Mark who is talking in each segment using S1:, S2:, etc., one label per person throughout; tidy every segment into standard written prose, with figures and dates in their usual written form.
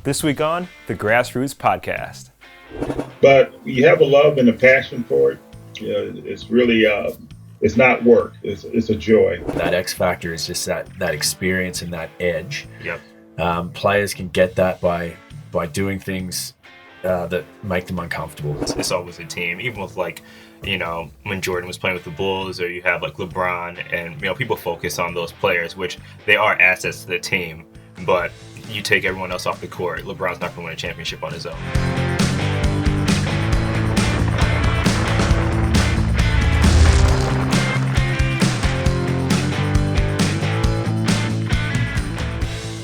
S1: This week on the Grassroots podcast.
S2: But you have a love and a passion for it. You know, it's really, it's not work. It's a joy.
S3: That X factor is just that experience and that edge.
S1: Yep.
S3: Players can get that by doing things that make them uncomfortable.
S1: It's always a team, even with when Jordan was playing with the Bulls, or you have like LeBron, and people focus on those players, which they are assets to the team, but you take everyone else off the court, LeBron's not going to win a championship on his own.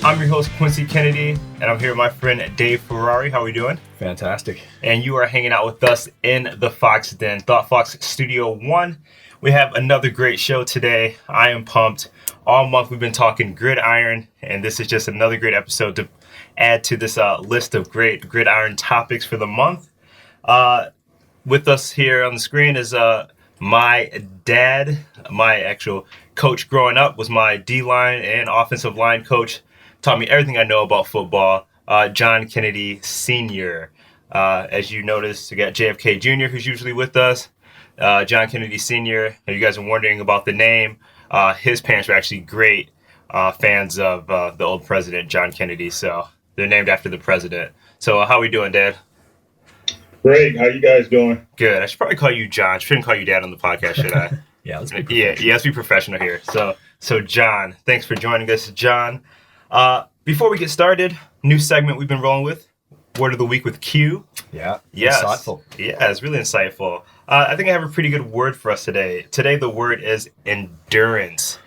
S1: I'm your host, Quincy Kennedy, and I'm here with my friend Dave Ferrari. How are we doing?
S3: Fantastic.
S1: And you are hanging out with us in the Fox Den, Thought Fox Studio 1. We have another great show today. I am pumped. All month we've been talking gridiron, and this is just another great episode to add to this list of great gridiron topics for the month. With us here on the screen is my dad. My actual coach growing up was my D-line and offensive line coach. Taught me everything I know about football. John Kennedy Sr. As you noticed, we got JFK Jr., who's usually with us. John Kennedy Sr., if you guys are wondering about the name, his parents were actually great fans of the old president, John Kennedy, so they're named after the president. So how are we doing, Dad?
S2: Great. How you guys doing?
S1: Good. I should probably call you John. Shouldn't call you Dad on the podcast, should I?
S3: Yeah, let's be professional.
S1: Yeah, let's be professional here. So John, thanks for joining us, John. Before we get started, new segment we've been rolling with, Word of the Week with Q.
S3: Yeah,
S1: yes.
S3: Insightful.
S1: Yeah, it's really insightful. I think I have a pretty good word for us today. Today the word is endurance.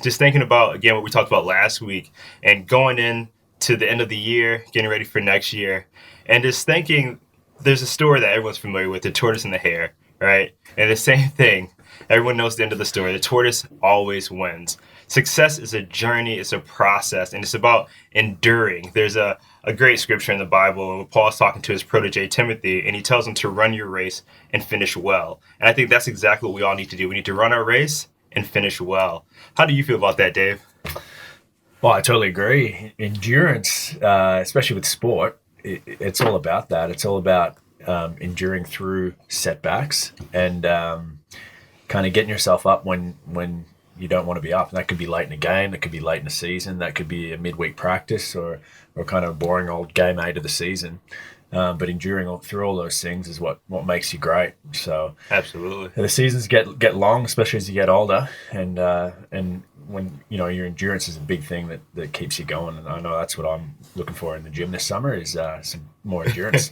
S1: Just thinking about, again, what we talked about last week, and going into the end of the year, getting ready for next year, and just thinking, there's a story that everyone's familiar with, the tortoise and the hare, right? And the same thing, everyone knows the end of the story. The tortoise always wins. Success is a journey, it's a process, and it's about enduring. There's a great scripture in the Bible where Paul's talking to his protege Timothy, and he tells him to run your race and finish well. And I think that's exactly what we all need to do. We need to run our race and finish well. How do you feel about that, Dave?
S3: Well, I totally agree. Endurance, especially with sport, it's all about that. It's all about enduring through setbacks and kind of getting yourself up when you don't want to be up. And that could be late in a game, that could be late in the season, that could be a midweek practice or kind of a boring old game 8 of the season. But enduring through all those things is what makes you great. So
S1: absolutely,
S3: the seasons get long, especially as you get older, and when your endurance is a big thing that keeps you going. And I know that's what I'm looking for in the gym this summer is some more endurance.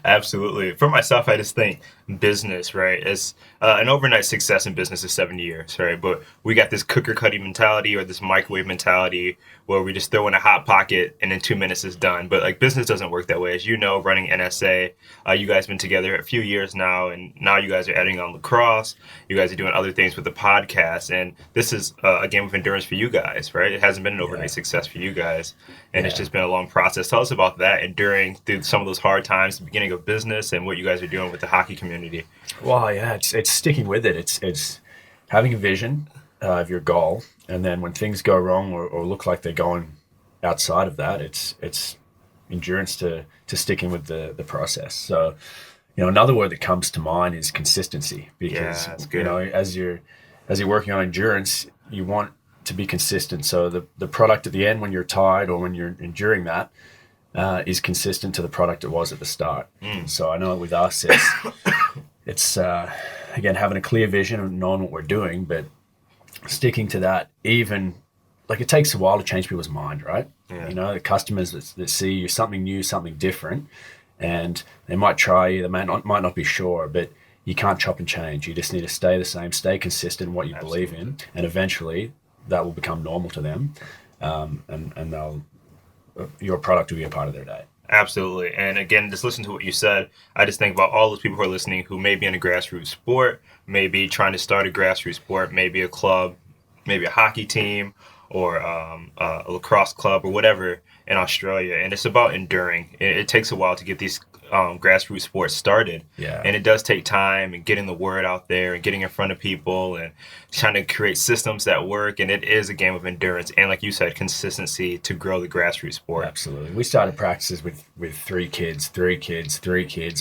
S1: Absolutely. For myself, I just think business, right? It's an overnight success in business is 7 years, right? But we got this cooker cutting mentality or this microwave mentality where we just throw in a hot pocket and in 2 minutes it's done. But like business doesn't work that way. As you know, running NSA, you guys have been together a few years now, and now you guys are adding on lacrosse. You guys are doing other things with the podcast, and this is a game of endurance for you guys, right? It hasn't been an overnight success for you guys, and it's just been a long process. Tell us about that, enduring through some of those hard times, the beginning of business, and what you guys are doing with the hockey community.
S3: Well, yeah, it's sticking with it. It's having a vision of your goal, and then when things go wrong or look like they're going outside of that, it's endurance to sticking with the process. So, another word that comes to mind is consistency, because
S1: that's good.
S3: as you're working on endurance, you want to be consistent. So the product at the end when you're tired or when you're enduring that is consistent to the product it was at the start. So I know with us, it's again, having a clear vision and knowing what we're doing, but sticking to that, even like it takes a while to change people's mind, right?
S1: Yeah.
S3: The customers that see you something new, something different, and they might try you, they might not be sure, but you can't chop and change. You just need to stay the same, stay consistent in what you believe in, and eventually that will become normal to them, and your product will be a part of their day.
S1: Absolutely. And again, just listen to what you said. I just think about all those people who are listening who may be in a grassroots sport, maybe trying to start a grassroots sport, maybe a club, maybe a hockey team, or a lacrosse club or whatever. in Australia, and it's about enduring. It takes a while to get these grassroots sports started,
S3: Yeah.
S1: and it does take time and getting the word out there and getting in front of people and trying to create systems that work. And it is a game of endurance and, like you said, consistency to grow the grassroots sport.
S3: Absolutely. We started practices with three kids,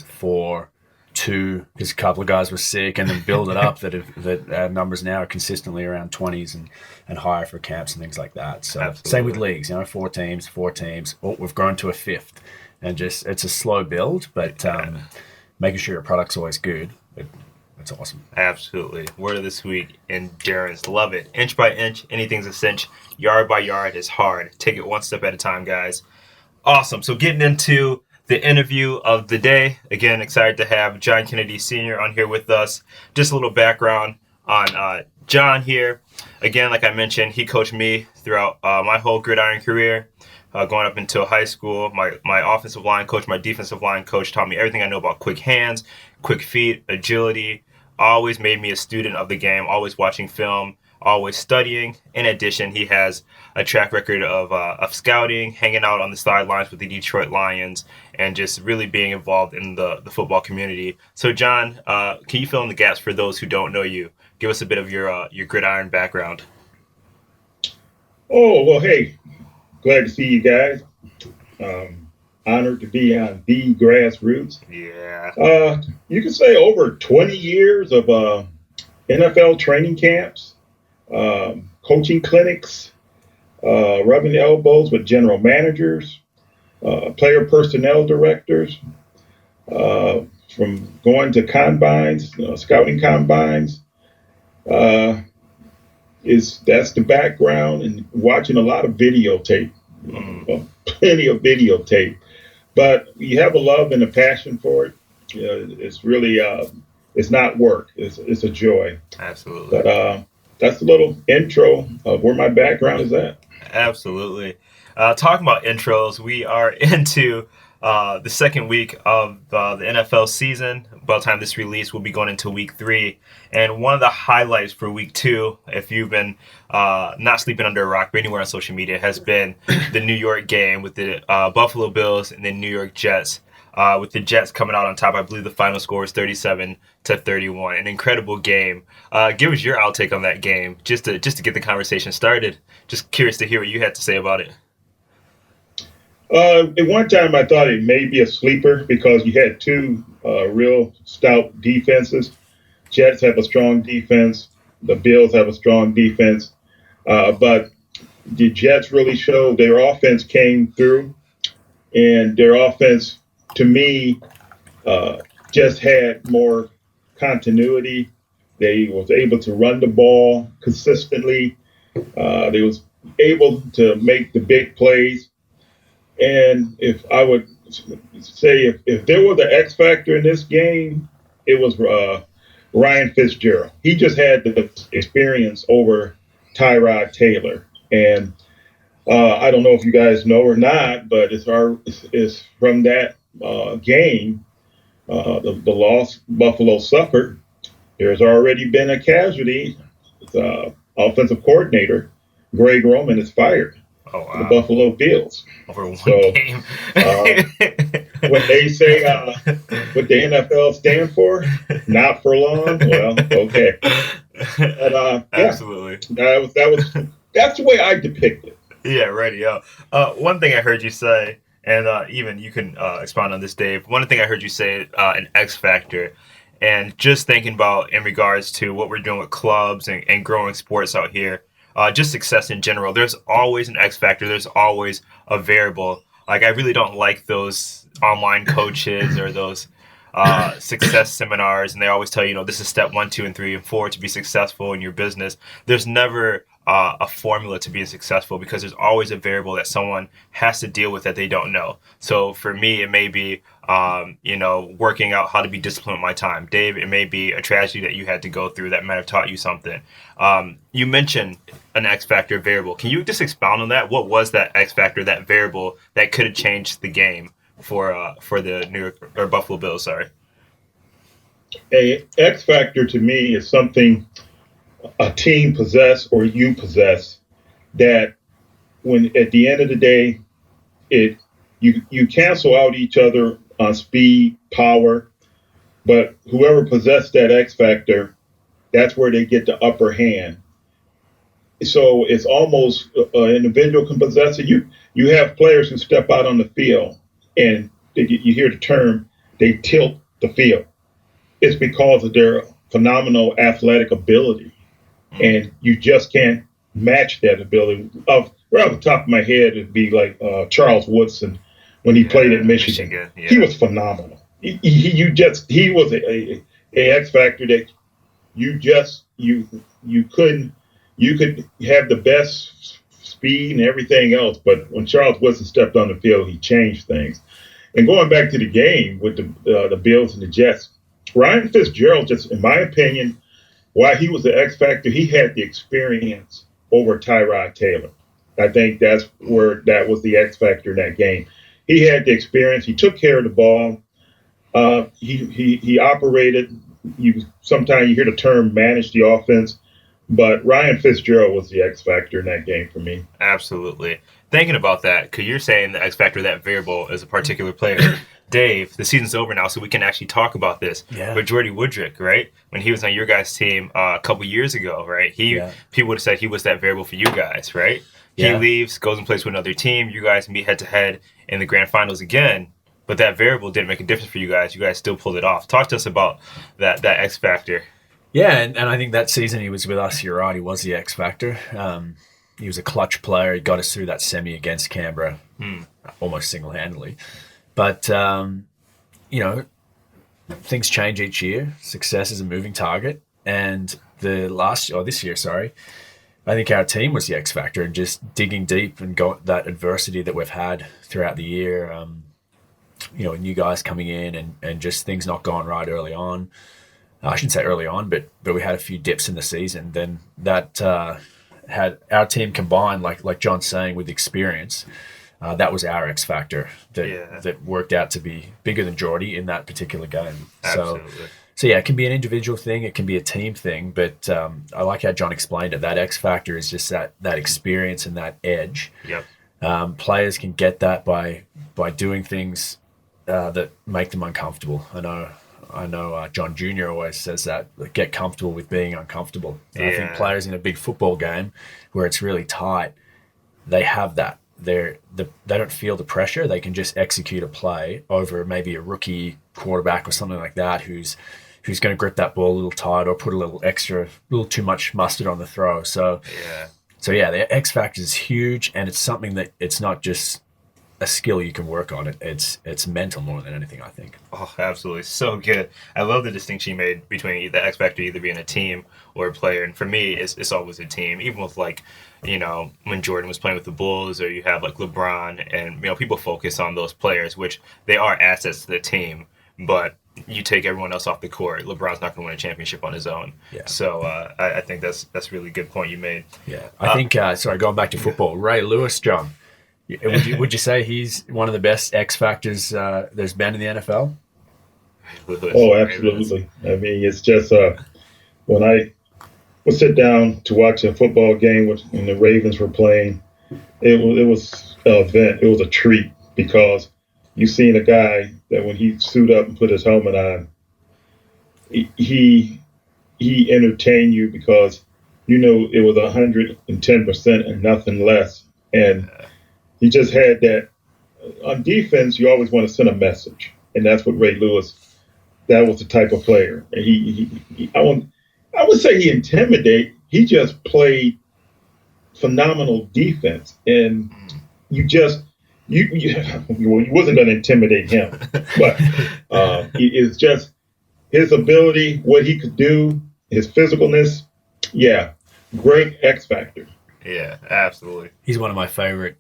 S3: 4, 2, because a couple of guys were sick, and then build it up that our numbers now are consistently around 20s and higher for camps and things like that. So
S1: Absolutely.
S3: Same with leagues, 4 teams. Oh, we've grown to a 5th, and just it's a slow build, but making sure your product's always good. It's awesome.
S1: Absolutely. Word of this week, endurance. Love it. Inch by inch, anything's a cinch. Yard by yard is hard. Take it one step at a time, guys. Awesome. So getting into the interview of the day. Again, excited to have John Kennedy Sr. on here with us. Just a little background on John here. Again, like I mentioned, he coached me throughout my whole gridiron career, going up until high school. My offensive line coach, my defensive line coach taught me everything I know about quick hands, quick feet, agility. Always made me a student of the game, always watching film, always studying. In addition, he has a track record of scouting, hanging out on the sidelines with the Detroit Lions, and just really being involved in the football community. So, John, can you fill in the gaps for those who don't know you? Give us a bit of your gridiron background.
S2: Oh, well, hey, glad to see you guys. Honored to be on the Grassroots.
S1: Yeah.
S2: You could say over 20 years of NFL training camps, coaching clinics, rubbing elbows with general managers, player personnel directors, from going to combines, scouting combines. That's the background, and watching a lot of videotape, plenty of videotape. But you have a love and a passion for it. It's really, it's not work. It's a joy.
S1: Absolutely.
S2: But that's a little intro of where my background is at.
S1: Absolutely. Talking about intros, we are into the second week of the NFL season. By the time this release, we'll be going into week 3. And one of the highlights for week 2, if you've been not sleeping under a rock or anywhere on social media, has been the New York game with the Buffalo Bills and the New York Jets. With the Jets coming out on top. I believe the final score was 37-31. An incredible game. Give us your outtake on that game, just to get the conversation started. Just curious to hear what you had to say about it.
S2: At one time, I thought it may be a sleeper because you had two real stout defenses. Jets have a strong defense. The Bills have a strong defense. But the Jets really showed their offense came through, and their offense, to me, just had more continuity. They was able to run the ball consistently. They was able to make the big plays. And if I would say if there was an X factor in this game, it was Ryan Fitzgerald. He just had the experience over Tyrod Taylor. And I don't know if you guys know or not, but it's from that game, the loss Buffalo suffered. There's already been a casualty. The offensive coordinator, Greg Roman, is fired.
S1: Oh, wow.
S2: The Buffalo Bills.
S1: Over one game.
S2: When they say what the NFL stand for, not for long, well, okay. But,
S1: Absolutely.
S2: That's the way I depict it.
S1: Yeah, radio. One thing I heard you say, and even you can expound on this, Dave. One thing I heard you say, an X factor, and just thinking about in regards to what we're doing with clubs and growing sports out here. Just success in general. There's always an X factor. There's always a variable. Like, I really don't like those online coaches or those success seminars, and they always tell you, this is step 1, 2, and 3, and 4 to be successful in your business. There's never a formula to being successful because there's always a variable that someone has to deal with that they don't know. So for me, it may be, working out how to be disciplined with my time. Dave, it may be a tragedy that you had to go through that might have taught you something. You mentioned an X factor variable. Can you just expound on that? What was that X factor, that variable that could have changed the game for the New York or Buffalo Bills? Sorry.
S2: A X factor to me is something a team possess or you possess that when at the end of the day You cancel out each other on speed, power, but whoever possessed that X factor, that's where they get the upper hand. So it's almost an individual can possess it. You have players who step out on the field, and you hear the term, they tilt the field. It's because of their phenomenal athletic ability, and you just can't match that ability. Right off the top of my head, it'd be like Charles Woodson when he played at Michigan.
S1: Yeah.
S2: He was phenomenal. He was a X factor that you couldn't. You could have the best speed and everything else, but when Charles Woodson stepped on the field, he changed things. And going back to the game with the Bills and the Jets, Ryan Fitzgerald, just in my opinion, while he was the X factor, he had the experience over Tyrod Taylor. I think that was the X factor in that game. He had the experience. He took care of the ball. He operated. Sometimes you hear the term manage the offense. But Ryan Fitzgerald was the X factor in that game for me.
S1: Absolutely. Thinking about that, because you're saying the X factor, that variable, is a particular player. Dave, the season's over now, so we can actually talk about this.
S3: Yeah.
S1: But Jordy Woodrick, right? When he was on your guys' team a couple years ago, right? People would have said he was that variable for you guys, right? He leaves, goes and plays with another team. You guys meet head to head in the grand finals again. But that variable didn't make a difference for you guys. You guys still pulled it off. Talk to us about that X factor.
S3: Yeah, and I think that season he was with us, you're right, he was the X factor. He was a clutch player. He got us through that semi against Canberra almost single-handedly. But, things change each year. Success is a moving target. And this year, I think our team was the X factor, and just digging deep and got that adversity that we've had throughout the year. New guys coming in and just things not going right early on. I shouldn't say early on, but we had a few dips in the season. Then that had our team combined, like John's saying, with experience. That was our X factor that worked out to be bigger than Geordie in that particular game.
S1: Absolutely.
S3: So yeah, it can be an individual thing, it can be a team thing, but I like how John explained it. That X factor is just that experience and that edge.
S1: Yep.
S3: Players can get that by doing things that make them uncomfortable. I know John Jr. always says that, get comfortable with being uncomfortable. And I think players in a big football game where it's really tight, they have that. They don't feel the pressure. They can just execute a play over maybe a rookie quarterback or something like that who's going to grip that ball a little tight or put a little too much mustard on the throw. So the X factor is huge, and it's something that it's not just a skill you can work on. It's mental more than anything, I think.
S1: Oh, absolutely. So good. I love the distinction you made between the X factor either being a team or a player. And for me, it's always a team. Even with when Jordan was playing with the Bulls, or you have like LeBron, and people focus on those players, which they are assets to the team. But you take everyone else off the court, LeBron's not going to win a championship on his own. Yeah. So I think that's a really good point you made.
S3: Yeah. I think going back to football, Ray Lewis, John. Would you say he's one of the best X factors there's been in the NFL?
S2: Oh, absolutely. I mean, it's just when I would sit down to watch a football game when the Ravens were playing, it was an event. It was a treat, because you seen a guy that when he suit up and put his helmet on, he entertained you because it was 110% and nothing less, and he just had that. On defense, you always want to send a message, and that's what Ray Lewis. That was the type of player, and I would say he intimidated. He just played phenomenal defense, and you wasn't going to intimidate him, but it's just his ability, what he could do, his physicalness. Yeah, great X factor.
S1: Yeah, absolutely.
S3: He's one of my favorite.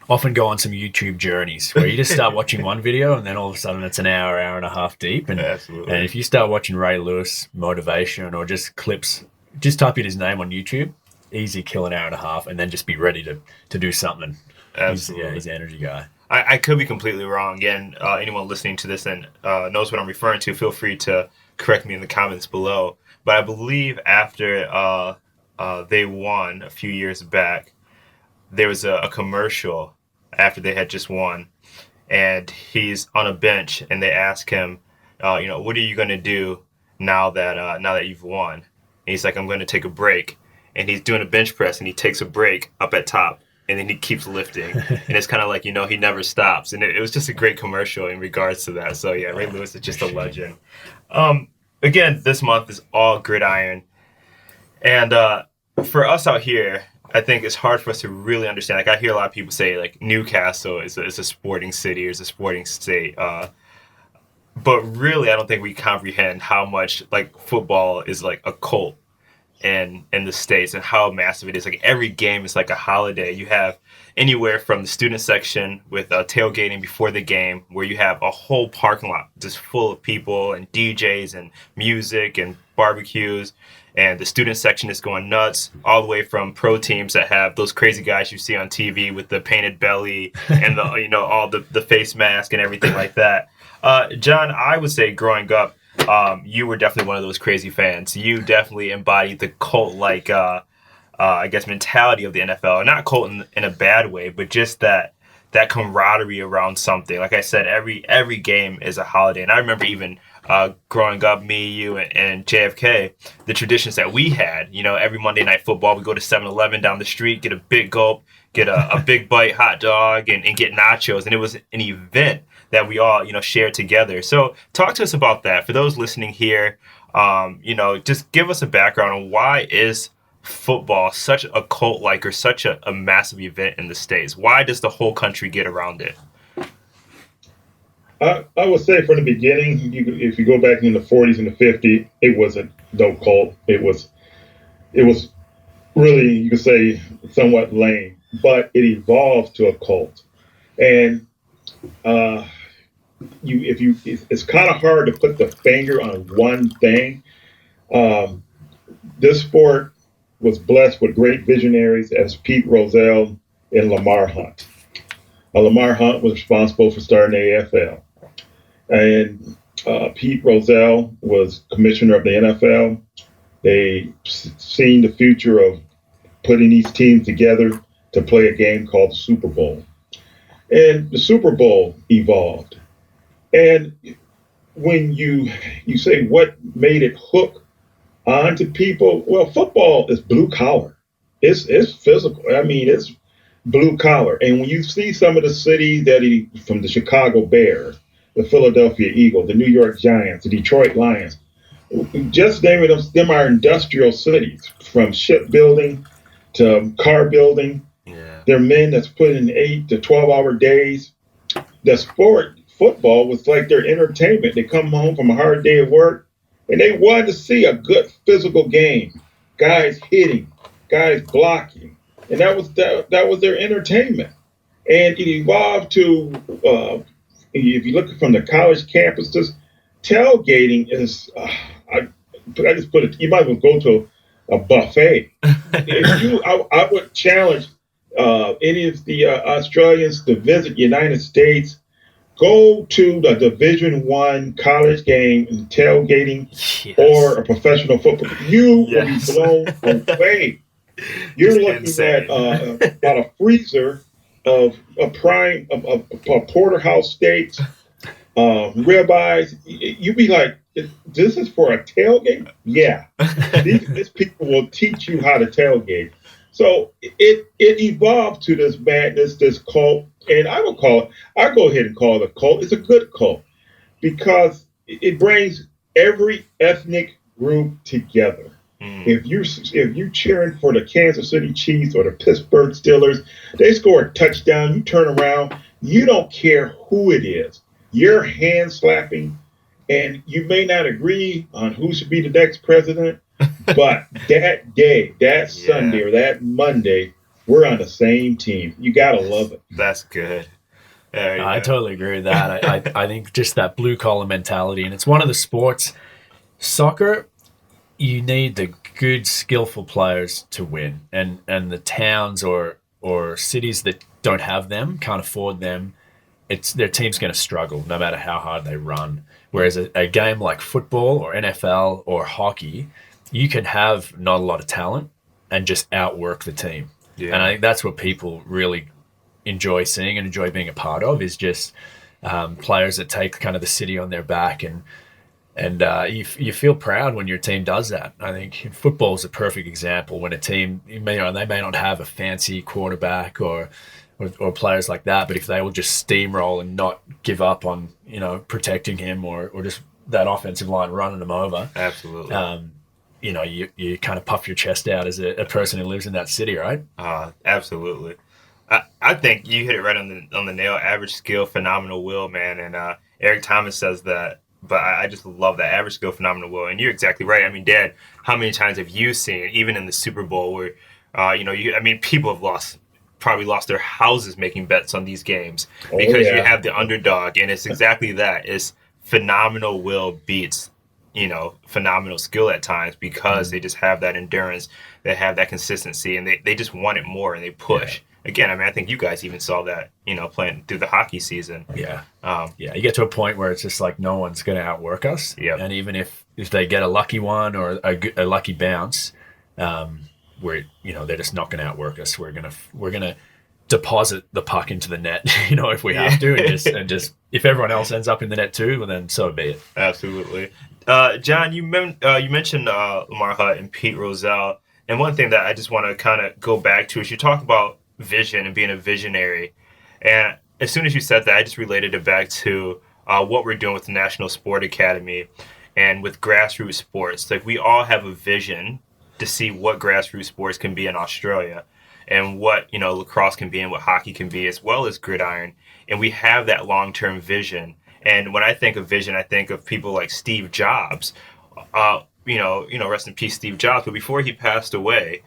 S3: Often go on some YouTube journeys where you just start watching one video and then all of a sudden it's an hour and a half deep. And if you start watching Ray Lewis motivation or just clips, just type in his name on YouTube, easy kill an hour and a half, and then just be ready to do something.
S1: Absolutely.
S3: He's an energy guy.
S1: I could be completely wrong. Again, anyone listening to this and knows what I'm referring to, feel free to correct me in the comments below. But I believe after they won a few years back, there was a commercial. after they had just won, and he's on a bench, and they ask him, what are you going to do now that you've won? And he's like, I'm going to take a break, and he's doing a bench press, and he takes a break up at top, and then he keeps lifting, and it's kind of like, he never stops, and it was just a great commercial in regards to that. So yeah, Ray Lewis is just a legend. Again, this month is all gridiron, and for us out here, I think it's hard for us to really understand. Like, I hear a lot of people say, like, Newcastle is a sporting city or is a sporting state. But really, I don't think we comprehend how much, like, football is, like, a cult in the States and how massive it is. Like, every game is like a holiday. You have anywhere from the student section with tailgating before the game, where you have a whole parking lot just full of people and DJs and music and barbecues. And the student section is going nuts, all the way from pro teams that have those crazy guys you see on TV with the painted belly and all the face mask and everything like that. John, I would say growing up, you were definitely one of those crazy fans. You definitely embodied the cult-like, mentality of the NFL. Not cult in a bad way, but just that camaraderie around something. Like I said, every game is a holiday. And I remember even growing up, me, you, and JFK, the traditions that we had, every Monday Night Football, we go to 7-Eleven down the street, get a big gulp, get a big bite hot dog, and get nachos. And it was an event that we all, shared together. So talk to us about that. For those listening here, just give us a background on why is football such a cult-like or such a massive event in the States? Why does the whole country get around it?
S2: I would say from the beginning, if you go back in the 40s and the 50s, it wasn't no cult. It was really, you could say, somewhat lame, but it evolved to a cult. And it's kind of hard to put the finger on one thing. This sport was blessed with great visionaries as Pete Rozelle and Lamar Hunt. Lamar Hunt was responsible for starting the AFL. And Pete Rozelle was commissioner of the NFL. They seen the future of putting these teams together to play a game called the Super Bowl. And the Super Bowl evolved. And when you say what made it hook onto people, well, football is blue collar. It's physical. I mean, it's blue collar. And when you see some of the cities from the Chicago Bears, the Philadelphia Eagles, the New York Giants, the Detroit Lions, just naming them are industrial cities, from shipbuilding to car building.
S1: Yeah.
S2: They're men that's put in 8 to 12-hour days. The sport, football, was like their entertainment. They come home from a hard day of work, and they wanted to see a good physical game. Guys hitting, guys blocking. And that was their entertainment. And it evolved to, if you look from the college campuses, tailgating is, I just put it, you might as well go to a buffet. I would challenge any of the Australians to visit United States. Go to the Division I college game and tailgating, yes, or a professional football. You yes. will be blown away. You're looking at about a freezer of a prime of porterhouse steaks, ribeyes. You'd be like, this is for a tailgate? Yeah. These people will teach you how to tailgate. So it evolved to this madness, this cult, and I'll go ahead and call it a cult. It's a good cult because it brings every ethnic group together. If you're cheering for the Kansas City Chiefs or the Pittsburgh Steelers, they score a touchdown, you turn around, you don't care who it is. You're hand slapping, and you may not agree on who should be the next president, but that day, that Sunday or that Monday, we're on the same team. You gotta love it.
S1: That's good.
S3: I totally agree with that. I think just that blue collar mentality, and it's one of the sports. Soccer, you need the good, skillful players to win, and the towns or cities that don't have them, can't afford them, their team's going to struggle no matter how hard they run. Whereas a game like football or NFL or hockey, you can have not a lot of talent and just outwork the team. Yeah. And I think that's what people really enjoy seeing and enjoy being a part of is just players that take kind of the city on their back, and you feel proud when your team does that. I think football is a perfect example when a team, they may not have a fancy quarterback or players like that, but if they will just steamroll and not give up on protecting him or just that offensive line running them over,
S1: Absolutely.
S3: You kind of puff your chest out as a person who lives in that city, right?
S1: Absolutely. I think you hit it right on the nail. Average skill, phenomenal will, man. And Eric Thomas says that. But I just love that average skill, phenomenal will. And you're exactly right. I mean, Dad, how many times have you seen, even in the Super Bowl, where people have probably lost their houses making bets on these games because you have the underdog, and it's exactly that. It's phenomenal will beats phenomenal skill at times because they just have that endurance, they have that consistency, and they just want it more and they push. Yeah. Again, I mean, I think you guys even saw that, playing through the hockey season.
S3: Yeah. You get to a point where it's just like no one's going to outwork us.
S1: Yep.
S3: And even if they get a lucky one or a lucky bounce, where they're just not going to outwork us. We're gonna deposit the puck into the net, if we have to, and just if everyone else ends up in the net too, well, then so be it.
S1: Absolutely. John, you mentioned Lamar Hutt and Pete Rozelle, and one thing that I just want to kind of go back to is you talk about vision and being a visionary, and as soon as you said that, I just related it back to what we're doing with the National Sport Academy and with grassroots sports. Like, we all have a vision to see what grassroots sports can be in Australia and what lacrosse can be and what hockey can be, as well as gridiron, and we have that long-term vision. And when I think of vision, I think of people like Steve Jobs. Rest in peace, Steve Jobs. But before he passed away,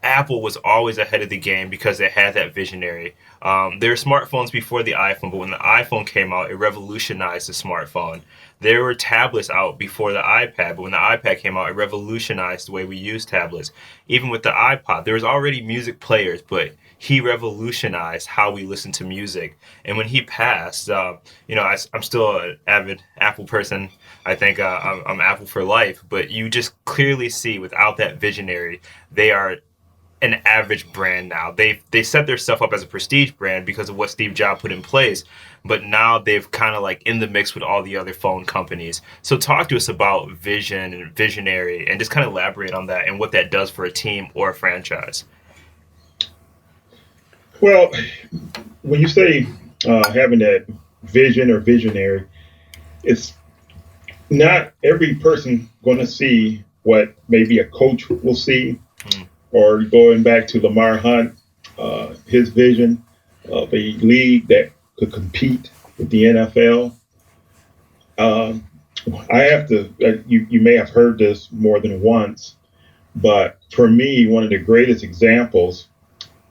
S1: Apple was always ahead of the game because they had that visionary. There were smartphones before the iPhone, but when the iPhone came out, it revolutionized the smartphone. There were tablets out before the iPad, but when the iPad came out, it revolutionized the way we use tablets. Even with the iPod, there was already music players, but he revolutionized how we listen to music. And when he passed, I'm still an avid Apple person. I think I'm Apple for life. But you just clearly see, without that visionary, they are an average brand now. They set their stuff up as a prestige brand because of what Steve Jobs put in place, but now they've kind of like in the mix with all the other phone companies. So talk to us about vision and visionary, and just kind of elaborate on that and what that does for a team or a franchise.
S2: Well, when you say having that vision or visionary, it's not every person going to see what maybe a coach will see. Or going back to Lamar Hunt, his vision of a league that could compete with the NFL. I have to, you may have heard this more than once, but for me, one of the greatest examples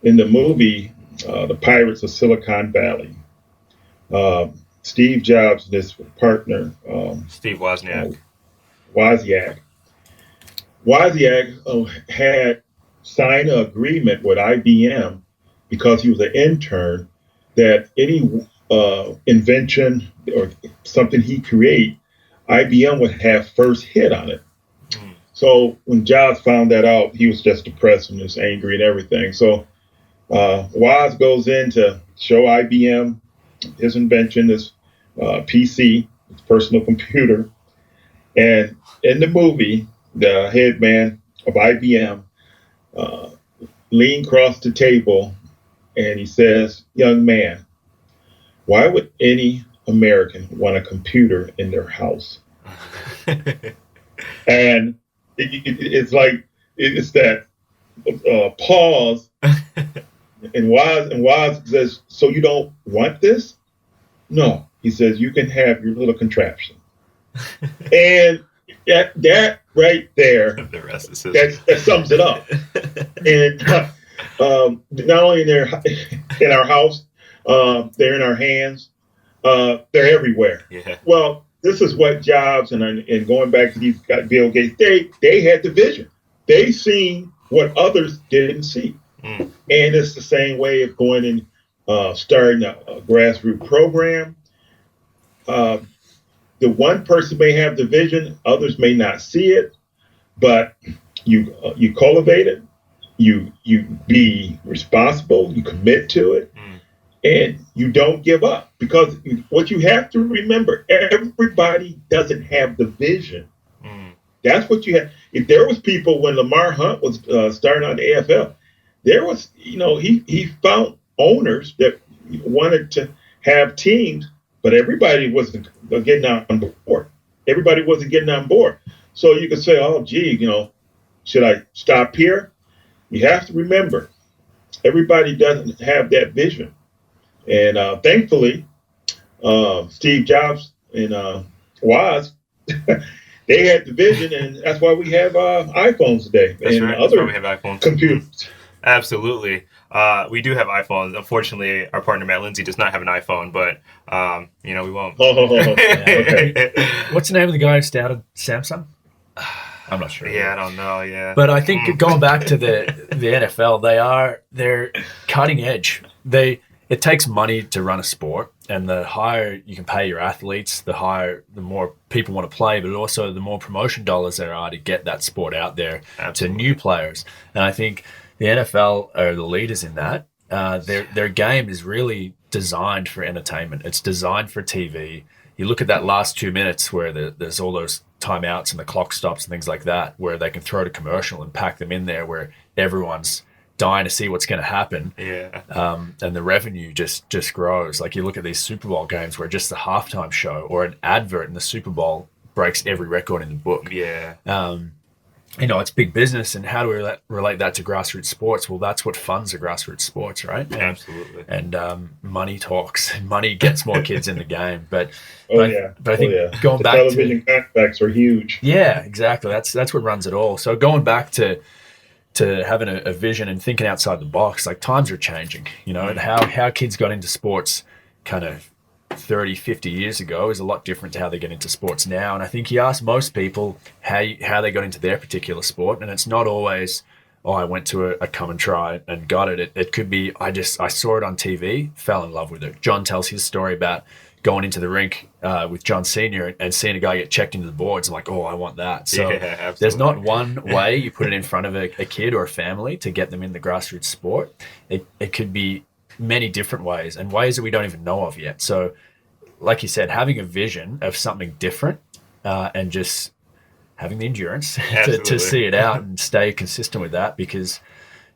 S2: in the movie, The Pirates of Silicon Valley, Steve Jobs and his partner,
S1: Steve Wozniak.
S2: Wozniak had signed an agreement with IBM because he was an intern that any invention or something he create, IBM would have first hit on it. So when Jobs found that out, he was just depressed and just angry and everything. So Woz goes in to show IBM his invention, this PC, his personal computer. And in the movie, the head man of IBM leaned across the table and he says, "Young man, why would any American want a computer in their house?" And it's like, it's that pause. And Woz says, "So you don't want this?" "No." He says, "You can have your little contraption." And that right there,
S1: the rest is
S2: that sums it up. And not only in our house, they're in our hands, they're everywhere.
S1: Yeah.
S2: Well, this is what Jobs and going back to these guys, Bill Gates, they had the vision. They seen what others didn't see. And it's the same way of going and starting a grassroots program. The one person may have the vision, others may not see it, but you cultivate it, you be responsible, you commit to it, and you don't give up, because what you have to remember, everybody doesn't have the vision.
S1: Mm.
S2: That's what you have. If there was people when Lamar Hunt was starting on the AFL, there was, he found owners that wanted to have teams, but everybody wasn't getting on board. Everybody wasn't getting on board. So you could say, oh, gee, should I stop here? You have to remember, everybody doesn't have that vision. And thankfully, Steve Jobs and Woz, they had the vision, and that's why we have iPhones today
S1: That's
S2: and
S1: right. That's why
S2: other
S1: we have iPhones.
S2: computers.
S1: Absolutely. We do have iPhones. Unfortunately, our partner Matt Lindsay does not have an iPhone, but we won't.
S2: Okay.
S3: What's the name of the guy who started Samsung? I'm not sure.
S1: Yeah, I don't know. Yeah,
S3: but I think going back to the NFL, they're cutting edge. It takes money to run a sport, and the higher you can pay your athletes, the more people want to play, but also the more promotion dollars there are to get that sport out there to new players. And I think the NFL are the leaders in that. Their game is really designed for entertainment. It's designed for TV. You look at that last 2 minutes where there's all those timeouts and the clock stops and things like that, where they can throw to commercial and pack them in there, where everyone's dying to see what's going to happen.
S1: Yeah.
S3: And the revenue just grows. Like you look at these Super Bowl games where just the halftime show or an advert in the Super Bowl breaks every record in the book.
S1: Yeah.
S3: It's big business. And how do we relate that to grassroots sports? Well, that's what funds the grassroots sports, right?
S1: Absolutely.
S3: And money talks, and money gets more kids in the game. But
S2: I
S3: think going
S2: the
S3: back
S2: television contracts are huge.
S3: Yeah, exactly. That's what runs it all. So going back to having a vision and thinking outside the box, like times are changing, and how kids got into sports kind of 30, 50 years ago is a lot different to how they get into sports now. And I think you ask most people how they got into their particular sport, and it's not always, I went to a come and try and got it. It could be, I saw it on TV, fell in love with it. John tells his story about going into the rink with John Sr. and seeing a guy get checked into the boards. I'm like, I want that. So there's not one way you put it in front of a kid or a family to get them in the grassroots sport. It could be many different ways, and ways that we don't even know of yet. So like you said, having a vision of something different and just having the endurance to see it out and stay consistent with that, because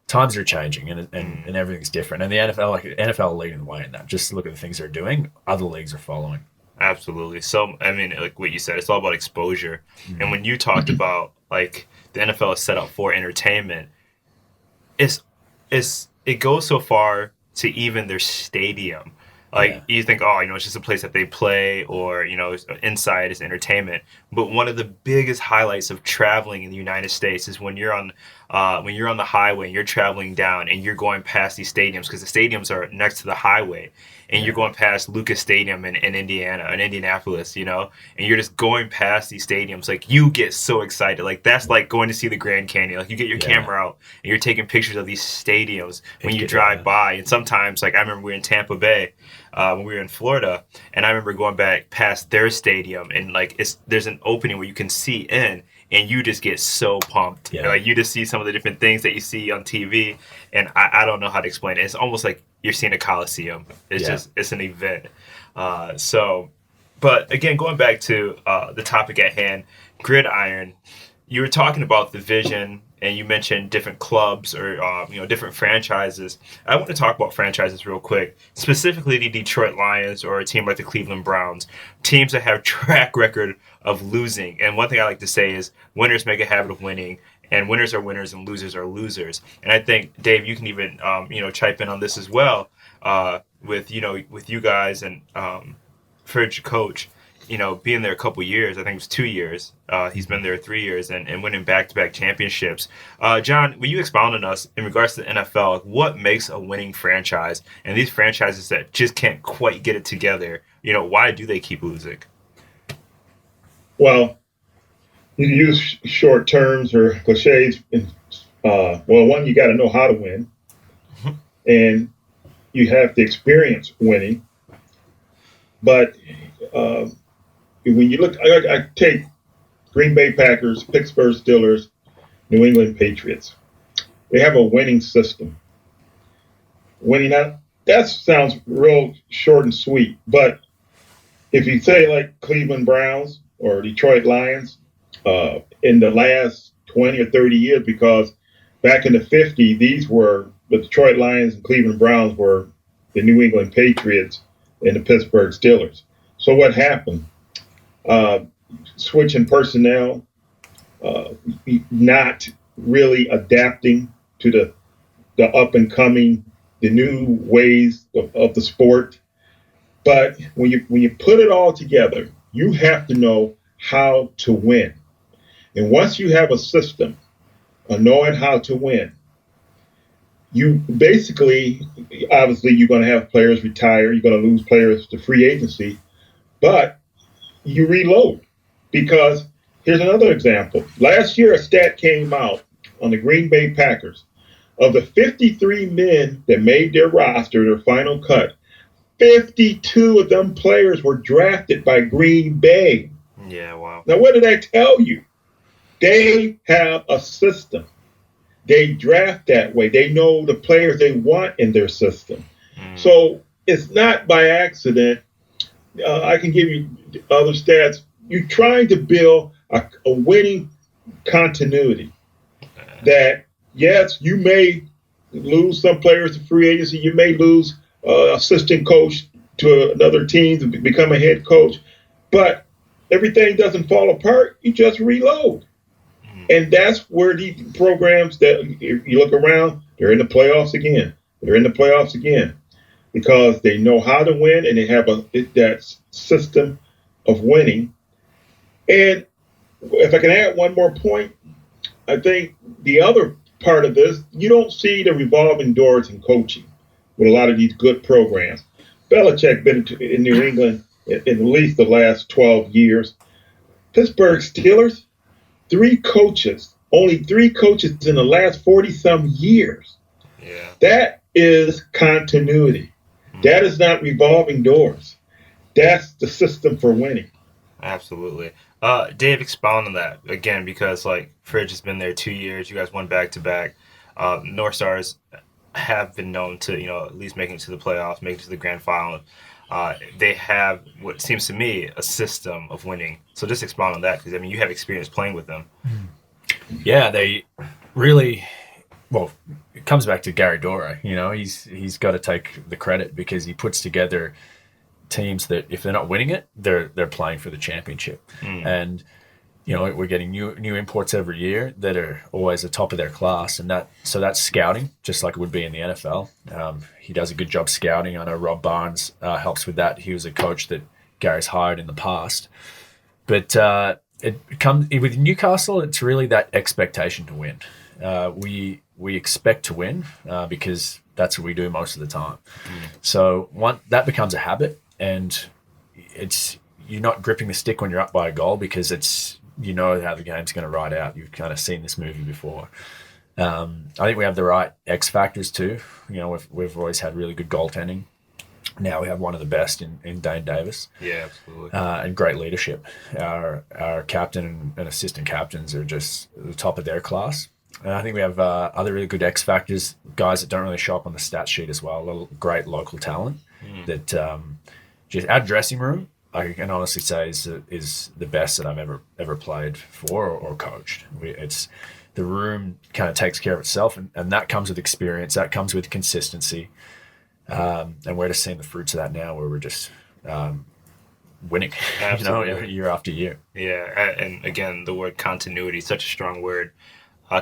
S3: times are changing and everything's different. And the NFL are leading the way in that. Just look at the things they're doing. Other leagues are following.
S1: Absolutely. So, I mean, like what you said, it's all about exposure. Mm-hmm. And when you talked about, like, the NFL is set up for entertainment, it goes so far to even their stadium. Like, you think, it's just a place that they play, or, inside is entertainment. But one of the biggest highlights of traveling in the United States is when you're on the highway and you're traveling down and you're going past these stadiums, because the stadiums are next to the highway, and you're going past Lucas Stadium in Indianapolis, and you're just going past these stadiums. Like, you get so excited. Like, that's like going to see the Grand Canyon. Like, you get your camera out and you're taking pictures of these stadiums when you drive by. And sometimes, like, I remember we were in Tampa Bay when we were in Florida, and I remember going back past their stadium, and like there's an opening where you can see in, and you just get so pumped.
S3: Yeah.
S1: Like, you just see some of the different things that you see on TV, and I don't know how to explain it. It's almost like you're seeing a Coliseum. It's an event. But again, going back to the topic at hand, gridiron, you were talking about the vision, and you mentioned different clubs or different franchises. I want to talk about franchises real quick, specifically the Detroit Lions or a team like the Cleveland Browns, teams that have track record of losing. And one thing I like to say is winners make a habit of winning, and winners are winners and losers are losers. And I think, Dave, you can even chime in on this as well with you guys and for your coach. Being there a couple years, I think it was 2 years. He's been there 3 years and winning back-to-back championships. John, will you expound on us in regards to the NFL? Like, what makes a winning franchise? And these franchises that just can't quite get it together, why do they keep losing?
S2: Well, you can use short terms or cliches. One, you got to know how to win, and you have to experience winning. But when you look, I take Green Bay Packers, Pittsburgh Steelers, New England Patriots. They have a winning system. Winning that sounds real short and sweet. But if you say like Cleveland Browns or Detroit Lions, in the last 20 or 30 years, because back in the 50s, these were the Detroit Lions and Cleveland Browns were the New England Patriots and the Pittsburgh Steelers. So what happened? Switching personnel, not really adapting to the up and coming, the new ways of the sport. But when you put it all together, you have to know how to win. And once you have a system of knowing how to win, you basically, obviously, you're going to have players retire, you're going to lose players to free agency, but you reload. Because here's another example. Last year, a stat came out on the Green Bay Packers. Of the 53 men that made their roster, their final cut, 52 of them players were drafted by Green Bay.
S1: Yeah, wow.
S2: Now, what did I tell you? They have a system. They draft that way. They know the players they want in their system. So it's not by accident. I can give you other stats. You're trying to build a winning continuity that, yes, you may lose some players to free agency. You may lose assistant coach to another team to become a head coach. But everything doesn't fall apart. You just reload. And that's where these programs that if you look around, they're in the playoffs again. They're in the playoffs again because they know how to win and they have that system of winning. And if I can add one more point, I think the other part of this, you don't see the revolving doors in coaching with a lot of these good programs. Belichick been in New England in at least the last 12 years. Pittsburgh Steelers, only three coaches in the last 40-some years.
S1: Yeah.
S2: That is continuity. That is not revolving doors. That's the system for winning.
S1: Absolutely. Dave, expound on that again because like Fridge has been there 2 years. You guys won back to back. North Stars have been known to at least making it to the playoffs, making it to the grand final. They have what seems to me a system of winning. So just expound on that because I mean you have experience playing with them.
S3: Yeah, they really. Well, it comes back to Gary Dora. He's got to take the credit because he puts together teams that if they're not winning it, they're playing for the championship. And we're getting new imports every year that are always the top of their class, and that's scouting, just like it would be in the NFL. He does a good job scouting. I know Rob Barnes helps with that. He was a coach that Gary's hired in the past, but it comes with Newcastle. It's really that expectation to win. We expect to win because that's what we do most of the time. So that becomes a habit. And you're not gripping the stick when you're up by a goal because how the game's going to ride out. You've kind of seen this movie before. I think we have the right X factors too. We've always had really good goaltending. Now we have one of the best in Dane Davis.
S1: Yeah, absolutely.
S3: And great leadership. Our captain and assistant captains are just the top of their class. And I think we have other really good X factors, guys that don't really show up on the stat sheet as well. A little great local talent that just our dressing room, I can honestly say is the best that I've ever played for or coached. It's the room kind of takes care of itself, and that comes with experience. That comes with consistency, and we're just seeing the fruits of that now, where we're just winning, year after year.
S1: Yeah, and again, the word continuity is such a strong word.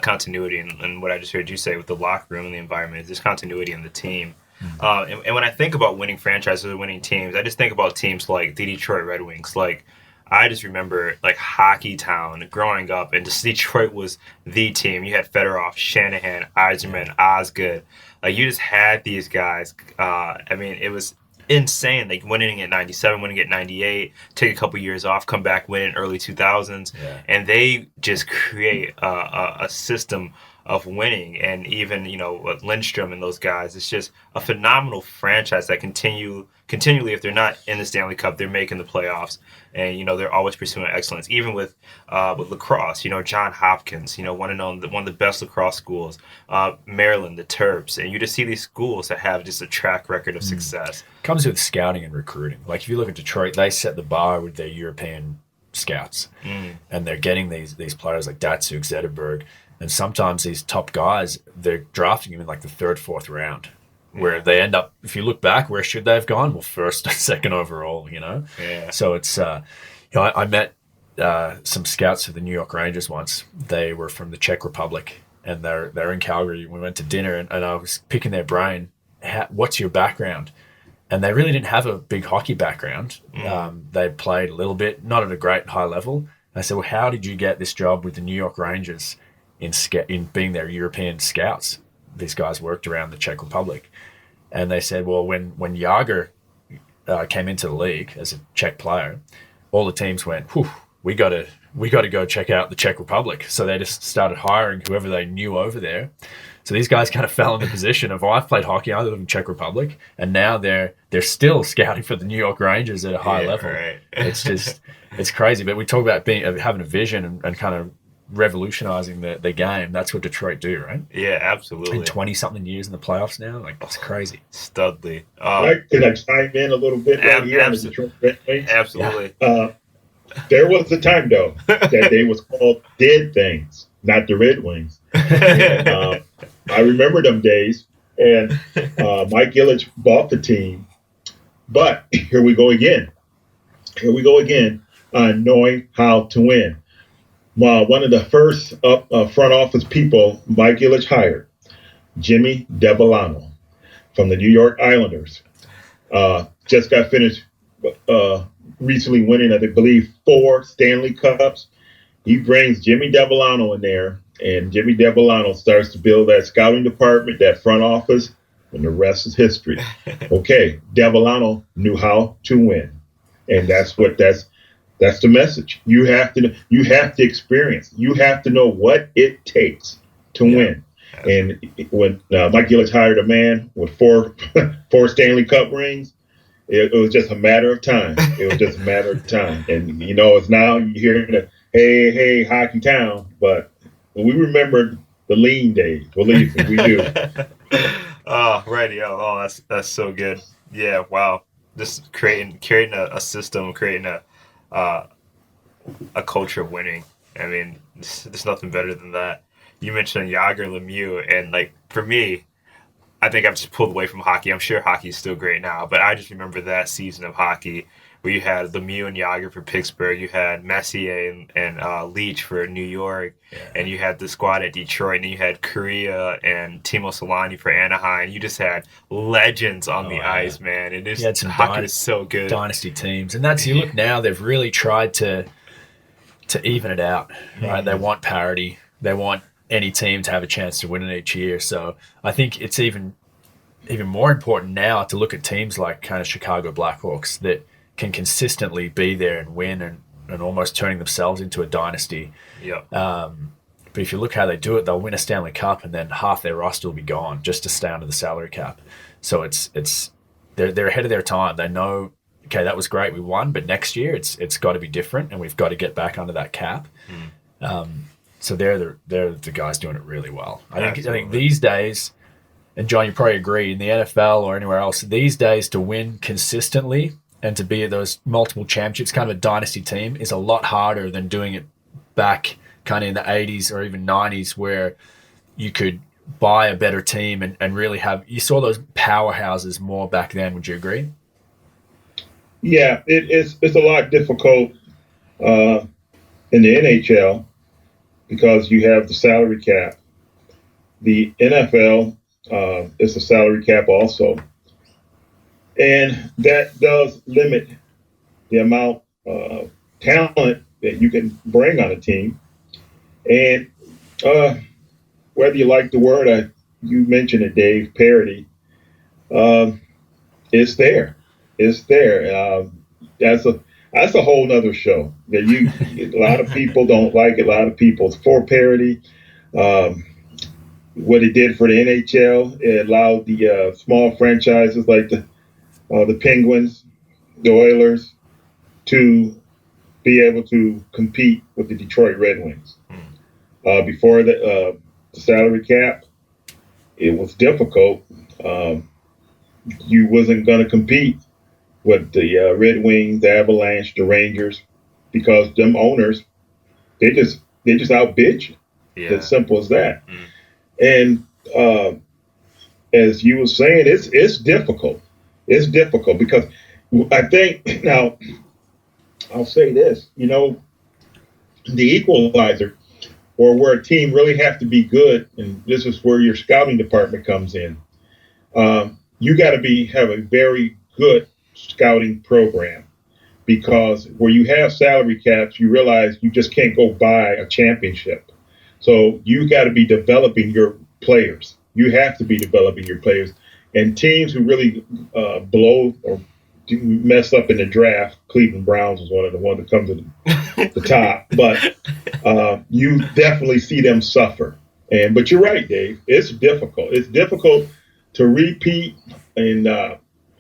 S1: Continuity, and what I just heard you say with the locker room and the environment, there's continuity in the team. And when I think about winning franchises or winning teams, I just think about teams like the Detroit Red Wings. Like, I just remember like Hockey Town growing up, and just Detroit was the team. You had Fedorov, Shanahan, Yzerman, Osgood. Like, you just had these guys. I mean, it was insane. Like winning at 97, winning at 98, take a couple years off, come back, win in early 2000s. Yeah. And they just create a system of winning, and even with Lindstrom and those guys, it's just a phenomenal franchise that continually, if they're not in the Stanley Cup, they're making the playoffs, and they're always pursuing excellence. Even with lacrosse, John Hopkins, one of the best lacrosse schools, Maryland, the Terps, and you just see these schools that have just a track record of success.
S3: Comes with scouting and recruiting. Like if you look at Detroit, they set the bar with their European scouts, and they're getting these players like Datsuk, Zetterberg, and sometimes these top guys, they're drafting them in like the third, fourth round, where they end up. If you look back, where should they have gone? Well, first, second overall.
S1: Yeah.
S3: So it's I met some scouts for the New York Rangers once. They were from the Czech Republic, and they're in Calgary. We went to dinner, and I was picking their brain. What's your background? And they really didn't have a big hockey background. They played a little bit, not at a great high level. And I said, well, how did you get this job with the New York Rangers in being their European scouts? These guys worked around the Czech Republic. And they said, well, when Jágr came into the league as a Czech player, all the teams went, whew, we got to go check out the Czech Republic. So they just started hiring whoever they knew over there. So these guys kind of fell in the position of, I've played hockey, I live in Czech Republic, and now they're still scouting for the New York Rangers at a high level.
S1: Right.
S3: It's crazy. But we talk about having a vision and kind of revolutionizing the game. That's what Detroit do, right?
S1: Yeah, absolutely.
S3: In 20-something years in the playoffs now, like it's crazy.
S1: Studley.
S2: Can I chime in a little bit right here on the Detroit Red Wings?
S1: Absolutely.
S2: There was a time, though, that they was called Dead Things, not the Red Wings. And, I remember them days, and Mike Ilitch bought the team. But here we go again. On knowing how to win. One of the first front office people Mike Ilitch hired, Jimmy DeVolano from the New York Islanders. Just got finished recently winning, I believe, 4 Stanley Cups. He brings Jimmy DeVolano in there, and Jimmy DeVolano starts to build that scouting department, that front office, and the rest is history. Okay, DeVolano knew how to win, and that's the message. You have to experience. You have to know what it takes to win. And when Mike Ilitch hired a man with 4 Stanley Cup rings, it was just a matter of time. And it's now you hear the hey hockey town, but we remember the lean days. Believe me, we do.
S1: Oh, right. Oh, that's so good. Yeah. Wow. Just creating a system, creating a culture of winning. I mean, there's nothing better than that. You mentioned Jágr, Lemieux, and like for me, I think I've just pulled away from hockey. I'm sure hockey is still great now, but I just remember that season of hockey where you had Lemieux and Jágr for Pittsburgh, you had Messier and Leach for New York, and you had the squad at Detroit, and you had Correa and Timo Solani for Anaheim. You just had legends on the ice, man. And hockey is so good.
S3: Dynasty teams, and you look now, they've really tried to even it out, right? Mm-hmm. They want parity. They want any team to have a chance to win it each year. So I think it's even more important now to look at teams like kind of Chicago Blackhawks that can consistently be there and win and almost turning themselves into a dynasty.
S1: Yeah.
S3: But if you look how they do it, they'll win a Stanley Cup and then half their roster will be gone just to stay under the salary cap. So they're ahead of their time. They know, okay, that was great, we won, but next year it's got to be different and we've got to get back under that cap. So they're the guys doing it really well. I think these days, and John, you probably agree, in the NFL or anywhere else, these days to win consistently and to be at those multiple championships, kind of a dynasty team, is a lot harder than doing it back kind of in the 80s or even 90s where you could buy a better team and really you saw those powerhouses more back then. Would you agree?
S2: Yeah, it's a lot difficult in the NHL because you have the salary cap. The NFL is a salary cap also. And that does limit the amount of talent that you can bring on a team. And whether you like the word, you mentioned it, Dave, parity, it's there. It's there. That's a whole nother show. That a lot of people don't like it. A lot of people it's for parity. what it did for the NHL. It allowed the small franchises like the Penguins, the Oilers, to be able to compete with the Detroit Red Wings. Before the salary cap, it was difficult. You wasn't going to compete with the Red Wings, the Avalanche, the Rangers, because them owners, they just outbid you.
S1: Yeah.
S2: As simple as that. And as you were saying, it's difficult. It's difficult because I think now I'll say this, the equalizer, or where a team really have to be good, and this is where your scouting department comes in. You got to have a very good scouting program, because where you have salary caps, you realize you just can't go buy a championship. So you got to be developing your players. You have to be developing your players. And teams who really blow or mess up in the draft, Cleveland Browns is one of the ones that comes to the top. But you definitely see them suffer. But you're right, Dave. It's difficult. It's difficult to repeat in